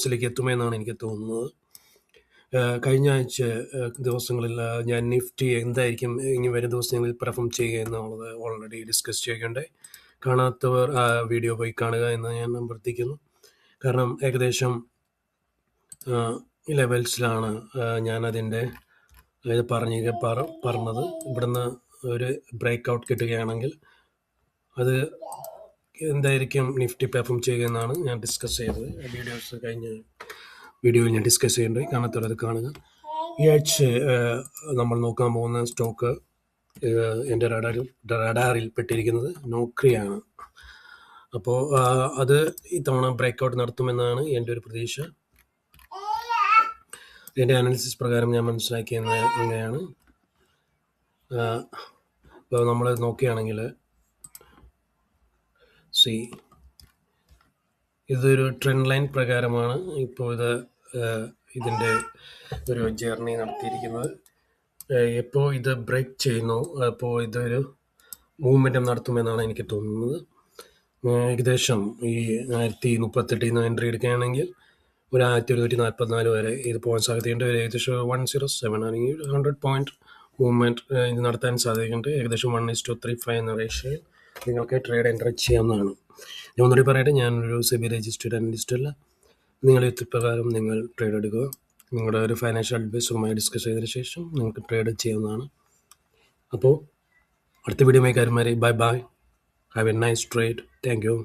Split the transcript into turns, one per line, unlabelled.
ിലേക്ക് എത്തുമെന്നാണ് എനിക്ക് തോന്നുന്നത്. കഴിഞ്ഞ ആഴ്ച ദിവസങ്ങളിൽ ഞാൻ നിഫ്റ്റി എന്തായിരിക്കും ഇനി വരും ദിവസങ്ങളിൽ പെർഫോം ചെയ്യുക എന്നുള്ളത് ഓൾറെഡി ഡിസ്കസ് ചെയ്യുകയുണ്ടായി. കാണാത്തവർ ആ വീഡിയോ പോയി കാണുക എന്ന് ഞാൻ അഭ്യർത്ഥിക്കുന്നു. കാരണം ഏകദേശം ഈ ലെവൽസിലാണ് ഞാനതിൻ്റെ പറഞ്ഞത്. ഇവിടുന്ന് ഒരു ബ്രേക്ക് ഔട്ട് കിട്ടുകയാണെങ്കിൽ അത് എന്തായിരിക്കും നിഫ്റ്റി പെർഫോം ചെയ്യുക എന്നാണ് ഞാൻ ഡിസ്കസ് ചെയ്തത്. കഴിഞ്ഞ വീഡിയോയിൽ ഞാൻ ഡിസ്കസ് ചെയ്യേണ്ടത്, കാണാത്തവരത് കാണുക. ഈ ആഴ്ച നമ്മൾ നോക്കാൻ പോകുന്ന സ്റ്റോക്ക് എൻ്റെ റഡാറിൽ പെട്ടിരിക്കുന്നത് നോക്രിയാണ്. അപ്പോൾ അത് ഇത്തവണ ബ്രേക്ക് ഔട്ട് നടത്തുമെന്നാണ് എൻ്റെ ഒരു പ്രതീക്ഷ. എൻ്റെ അനാലിസിസ് പ്രകാരം ഞാൻ മനസ്സിലാക്കിയത് അങ്ങനെയാണ്. ഇപ്പോൾ നമ്മൾ നോക്കുകയാണെങ്കിൽ ഇതൊരു ട്രെൻഡ് ലൈൻ പ്രകാരമാണ് ഇപ്പോൾ ഇതിൻ്റെ ഒരു ജേർണി നടത്തിയിരിക്കുന്നത്. എപ്പോൾ ഇത് ബ്രേക്ക് ചെയ്യുന്നു അപ്പോൾ ഇതൊരു മൂവ്മെൻറ്റും നടത്തുമെന്നാണ് എനിക്ക് തോന്നുന്നത്. ഏകദേശം ഈ 1038 എൻട്രി എടുക്കുകയാണെങ്കിൽ 1144 വരെ ഇത് പോകാൻ സാധ്യതയുണ്ട്. ഏകദേശം 107 അല്ലെങ്കിൽ 100 പോയിന്റ് മൂവ്മെൻറ്റ് ഇത് നടത്താൻ സാധ്യതയുണ്ട്. ഏകദേശം 1:35 എന്ന റേഷ്യോയിൽ നിങ്ങൾക്ക് ട്രേഡ് എൻ്റർ ചെയ്യാവുന്നതാണ്. ഞാൻ ഒന്നുകൂടി പറയട്ടെ, ഞാനൊരു സെബി രജിസ്റ്റേർഡ് അനലിസ്റ്റ് അല്ല. നിങ്ങളുടെ യുക്തിപ്രകാരം നിങ്ങൾ ട്രേഡ് എടുക്കുക. നിങ്ങളുടെ ഒരു ഫൈനാൻഷ്യൽ അഡ്വൈസറുമായി ഡിസ്കസ് ചെയ്തതിന് ശേഷം നിങ്ങൾക്ക് ട്രേഡ് ചെയ്യാവുന്നതാണ്. അപ്പോൾ അടുത്ത വീഡിയോയുമായി കാര്യമാരെ bye. Have a nice trade. Thank U.